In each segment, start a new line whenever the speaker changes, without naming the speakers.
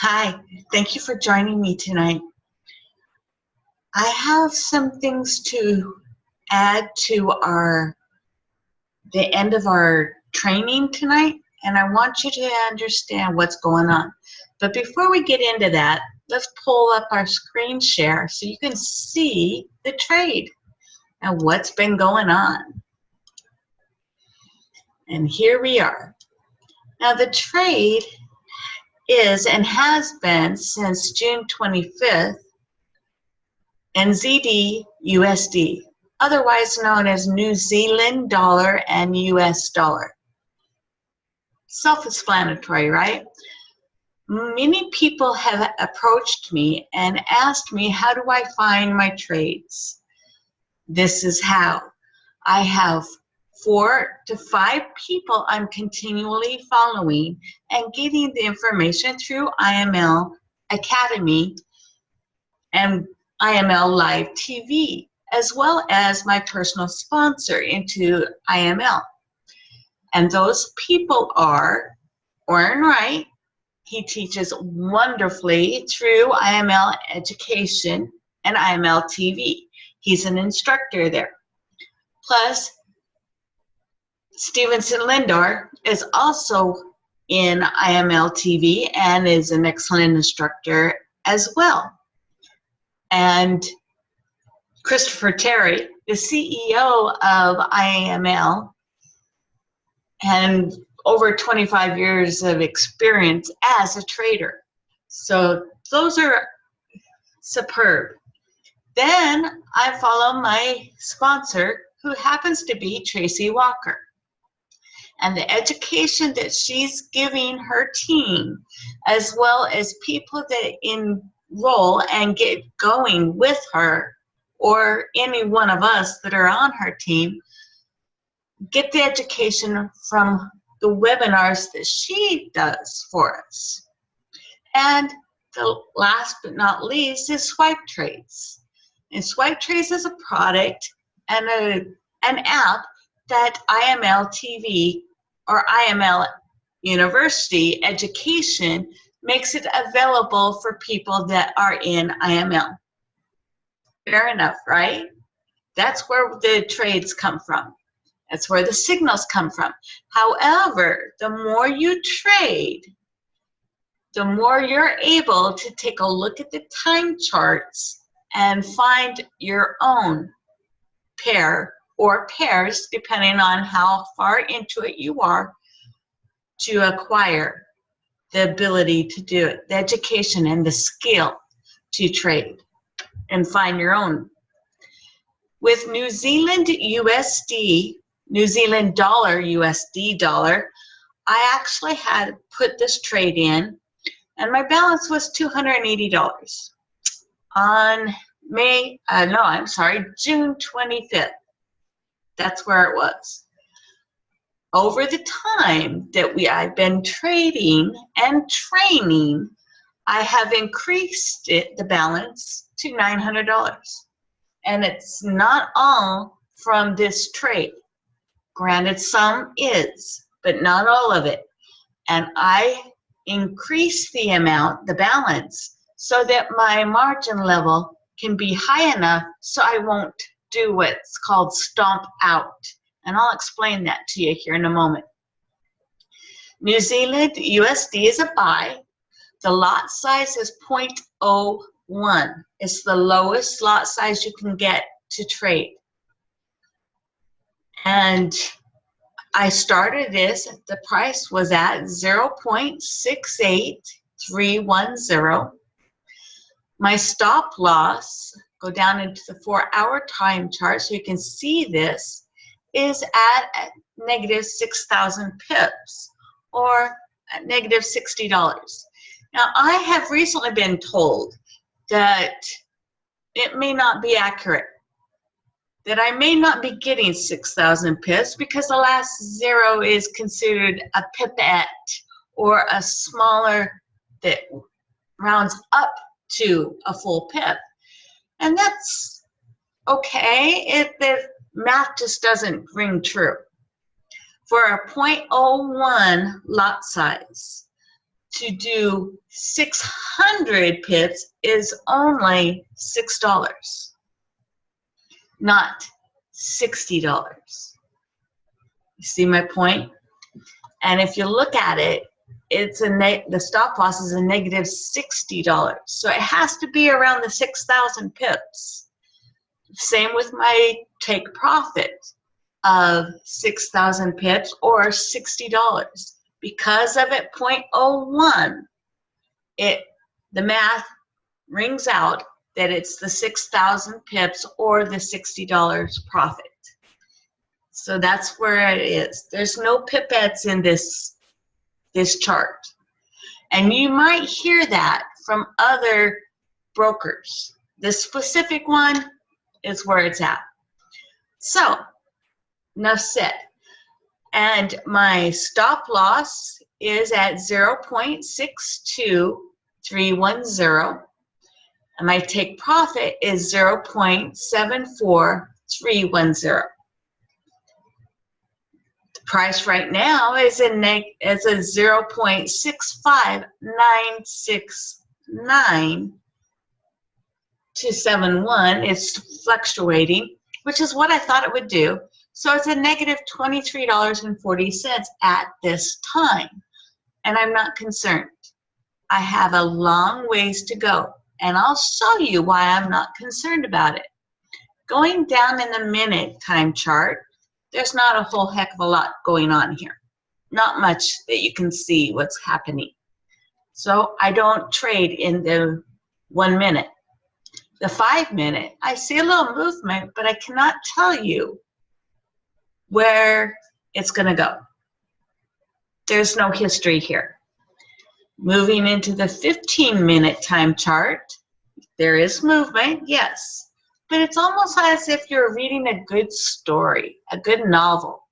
Hi, thank you for joining me tonight. I have some things to add to the end of our training tonight, and I want you to understand what's going on. But before we get into that, let's pull up our screen share so you can see the trade and what's been going on. And here we are. Now the trade is and has been since June 25th, NZDUSD, otherwise known as New Zealand dollar and US dollar. Self-explanatory, right? Many people have approached me and asked me, how do I find my trades? This is how. I have 4 to 5 people I'm continually following and getting the information through IML Academy and IML Live TV, as well as my personal sponsor into IML. And those people are Warren Wright. He teaches wonderfully through IML Education and IML TV. He's an instructor there. Plus, Stevenson Lindor is also in IML TV and is an excellent instructor as well. And Christopher Terry, the CEO of IML, and over 25 years of experience as a trader. So those are superb. Then I follow my sponsor, who happens to be Tracy Walker. And the education that she's giving her team, as well as people that enroll and get going with her, or any one of us that are on her team, get the education from the webinars that she does for us. And the last but not least is Swipe Trades. And Swipe Trades is a product and an app that IML TV or IML University Education makes it available for people that are in IML. Fair enough, right? That's where the trades come from. That's where the signals come from. However, the more you trade, the more you're able to take a look at the time charts and find your own pair or pairs, depending on how far into it you are, to acquire the ability to do it, the education and the skill to trade and find your own. With New Zealand USD, New Zealand dollar, USD dollar, I actually had put this trade in, and my balance was $280 on June 25th. That's where it was. Over the time that I've been trading and training, I have increased the balance to $900. And it's not all from this trade. Granted, some is, but not all of it. And I increase the amount, the balance, so that my margin level can be high enough so I won't do what's called stomp out. And I'll explain that to you here in a moment. New Zealand USD is a buy. The lot size is 0.01. It's the lowest lot size you can get to trade. And I started this, the price was at 0.68310. My stop loss, go down into the 4-hour time chart so you can see this, is at negative 6,000 pips, or at negative $60. Now, I have recently been told that it may not be accurate, that I may not be getting 6,000 pips because the last zero is considered a pipette, or a smaller that rounds up to a full pip. And that's okay. The math just doesn't ring true. For a 0.01 lot size, to do 600 pips is only $6, not $60. You see my point? And if you look at it, it's the stop loss is a negative $60. So it has to be around the 6,000 pips. Same with my take profit of 6,000 pips or $60. Because of it 0.01, the math rings out that it's the 6,000 pips or the $60 profit. So that's where it is. There's no pipettes in this chart. And you might hear that from other brokers. This specific one is where it's at. So, enough said. And my stop loss is at 0.62310. And my take profit is 0.74310. The price right now is a 0.65969 to 71. It's fluctuating, which is what I thought it would do. So it's a negative $23.40 at this time. And I'm not concerned. I have a long ways to go. And I'll show you why I'm not concerned about it. Going down in the minute time chart, there's not a whole heck of a lot going on here. Not much that you can see what's happening. So I don't trade in the 1 minute. The 5 minute, I see a little movement, but I cannot tell you where it's going to go. There's no history here. Moving into the 15-minute time chart, there is movement, yes. But it's almost as if you're reading a good story, a good novel.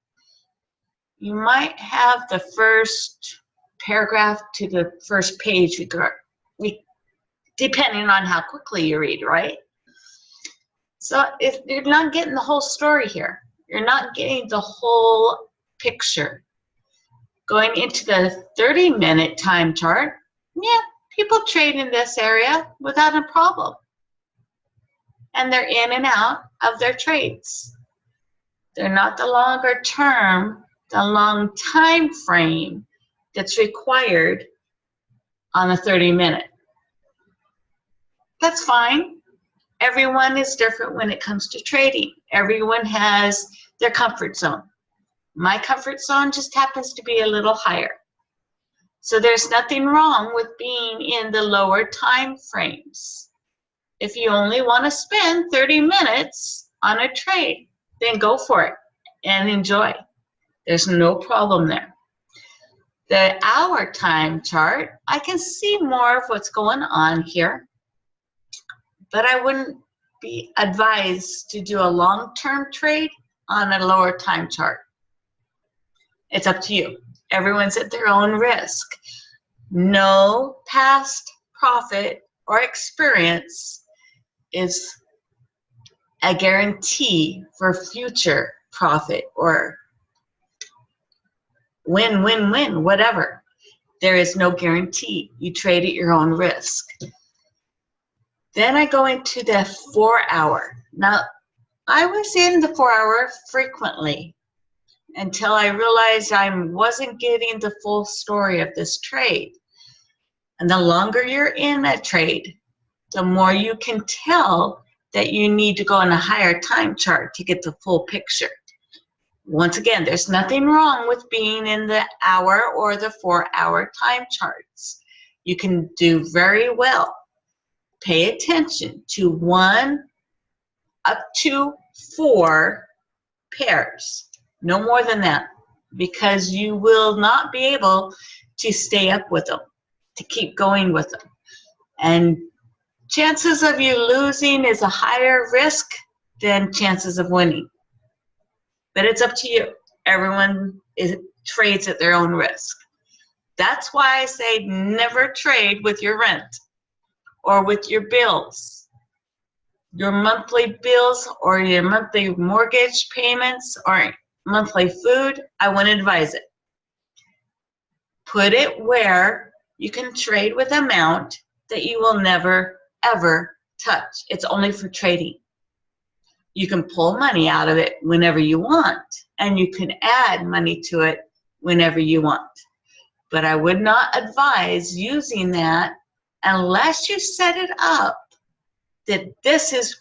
You might have the first paragraph to the first page, depending on how quickly you read, right? So if you're not getting the whole story here, you're not getting the whole picture. Going into the 30-minute time chart, yeah, people trade in this area without a problem. And they're in and out of their trades. They're not the longer term, the long time frame that's required on a 30-minute. That's fine. Everyone is different when it comes to trading. Everyone has their comfort zone. My comfort zone just happens to be a little higher. So there's nothing wrong with being in the lower time frames. If you only want to spend 30 minutes on a trade, then go for it and enjoy. There's no problem there. The hour time chart, I can see more of what's going on here, but I wouldn't be advised to do a long-term trade on a lower time chart. It's up to you. Everyone's at their own risk. No past profit or experience is a guarantee for future profit or win, win, win, whatever. There is no guarantee. You trade at your own risk. Then I go into the 4 hour. Now, I was in the 4 hour frequently until I realized I wasn't getting the full story of this trade. And the longer you're in a trade, the more you can tell that you need to go on a higher time chart to get the full picture. Once again, there's nothing wrong with being in the hour or the 4 hour time charts. You can do very well. Pay attention to 1 up to 4 pairs. No more than that, because you will not be able to stay up with them, to keep going with them. And chances of you losing is a higher risk than chances of winning. But it's up to you. Everyone trades at their own risk. That's why I say never trade with your rent or with your bills. Your monthly bills or your monthly mortgage payments or monthly food, I wouldn't advise it. Put it where You can trade with amount that you will never, ever touch. It's only for trading. You can pull money out of it whenever you want, and you can add money to it whenever you want. But I would not advise using that unless you set it up that this is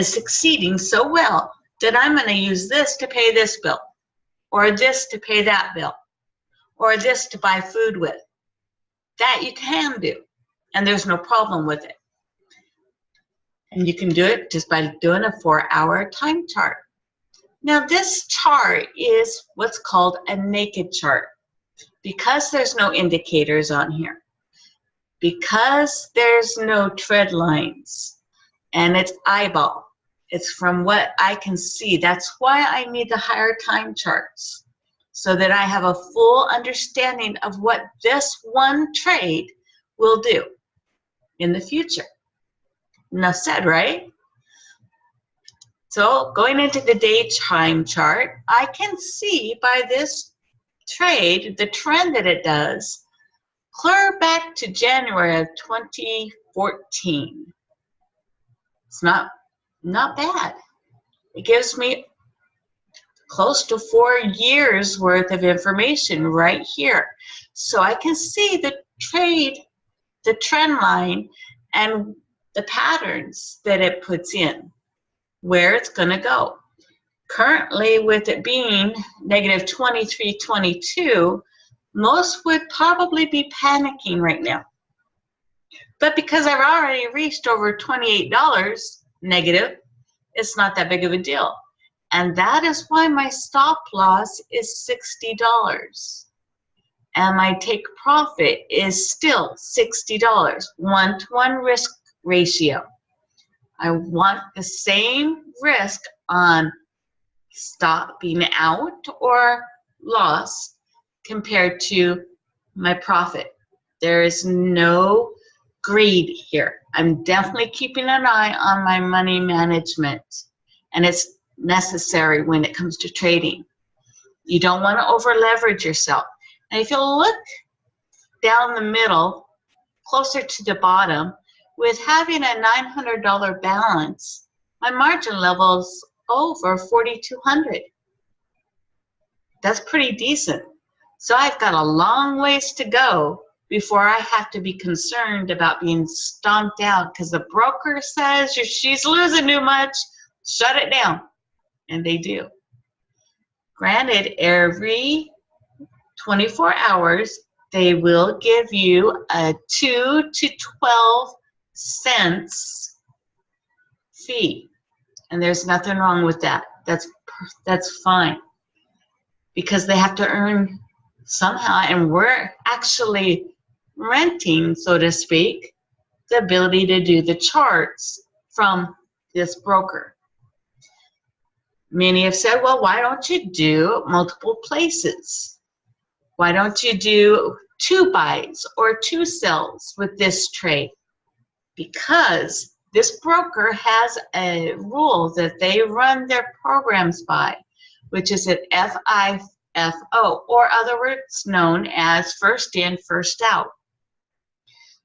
succeeding so well that I'm going to use this to pay this bill, or this to pay that bill, or this to buy food with. That you can do, and there's no problem with it. And you can do it just by doing a 4-hour time chart. Now this chart is what's called a naked chart. Because there's no indicators on here, because there's no trend lines, and it's eyeball. It's from what I can see. That's why I need the higher time charts, so that I have a full understanding of what this one trade will do in the future. Enough said, right? So going into the day time chart, I can see by this trade the trend that it does clear back to January of 2014. It's not bad. It gives me close to 4 years worth of information right here. So I can see the trade, the trend line, and the patterns that it puts in, where it's going to go. Currently, with it being negative 23.22, most would probably be panicking right now. But because I've already reached over $28 negative, it's not that big of a deal. And that is why my stop loss is $60. And my take profit is still $60, 1-to-1 risk ratio. I want the same risk on stopping out or loss compared to my profit. There is no greed here. I'm definitely keeping an eye on my money management, and it's necessary when it comes to trading. You don't want to over leverage yourself. And if you look down the middle, closer to the bottom, with having a $900 balance, my margin level's over 4,200. That's pretty decent. So I've got a long ways to go before I have to be concerned about being stomped out because the broker says she's losing too much, shut it down. And they do. Granted, every 24 hours, they will give you a 2 to 12 cents fee. And there's nothing wrong with that. That's fine. Because they have to earn somehow, and we're actually renting, so to speak, the ability to do the charts from this broker. Many have said, well, why don't you do multiple places? Why don't you do 2 buys or 2 sells with this trade? Because this broker has a rule that they run their programs by, which is an FIFO, or other words known as first in, first out.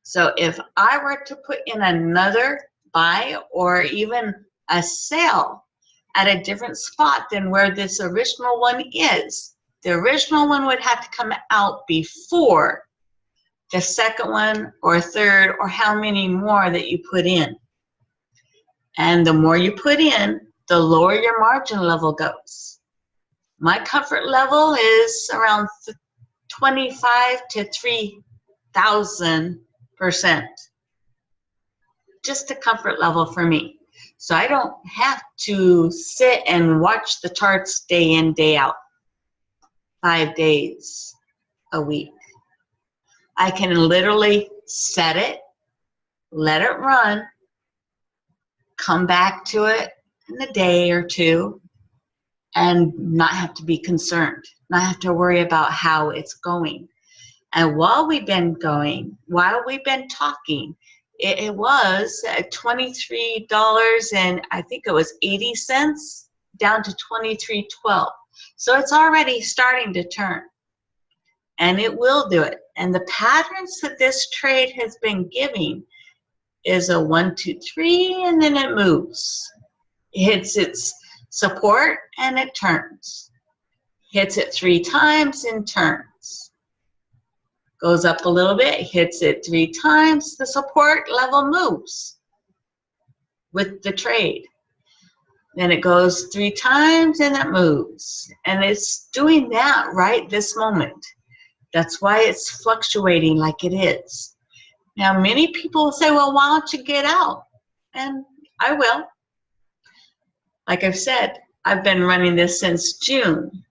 So if I were to put in another buy or even a sale at a different spot than where this original one is, the original one would have to come out before the second one or third, or how many more that you put in. And the more you put in, the lower your margin level goes. My comfort level is around 25 to 3,000%. Just a comfort level for me. So I don't have to sit and watch the charts day in, day out, 5 days a week. I can literally set it, let it run, come back to it in a day or two, and not have to be concerned, not have to worry about how it's going. And while we've been talking, it was at $23 and I think it was 80 cents down to $23.12. So it's already starting to turn, and it will do it. And the patterns that this trade has been giving is a 1, 2, 3, and then it moves. It hits its support and it turns. Hits it 3 times and turns. Goes up a little bit, hits it 3 times, the support level moves with the trade. Then it goes 3 times and it moves. And it's doing that right this moment. That's why it's fluctuating like it is. Now, many people say, well, why don't you get out? And I will. Like I've said, I've been running this since June.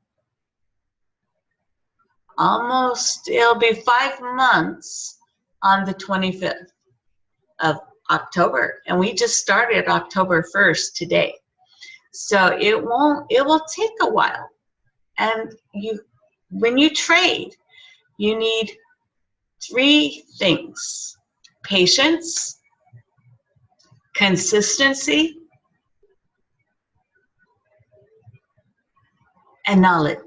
Almost, it'll be 5 months on the 25th of October. And we just started October 1st today. So it will take a while. And when you trade, you need 3 things: patience, consistency, and knowledge.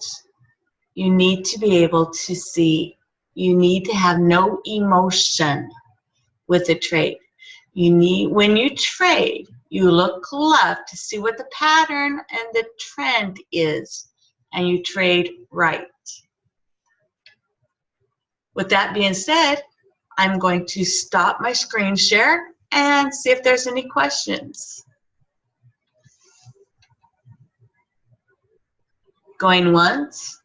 You need to be able to see. You need to have no emotion with the trade. When you trade, you look left to see what the pattern and the trend is, and you trade right. With that being said, I'm going to stop my screen share and see if there's any questions. Going once,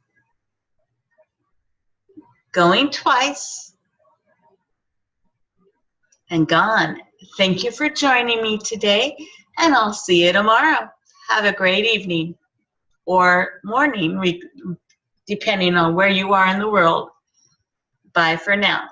going twice, and gone. Thank you for joining me today, and I'll see you tomorrow. Have a great evening or morning, depending on where you are in the world. Bye for now.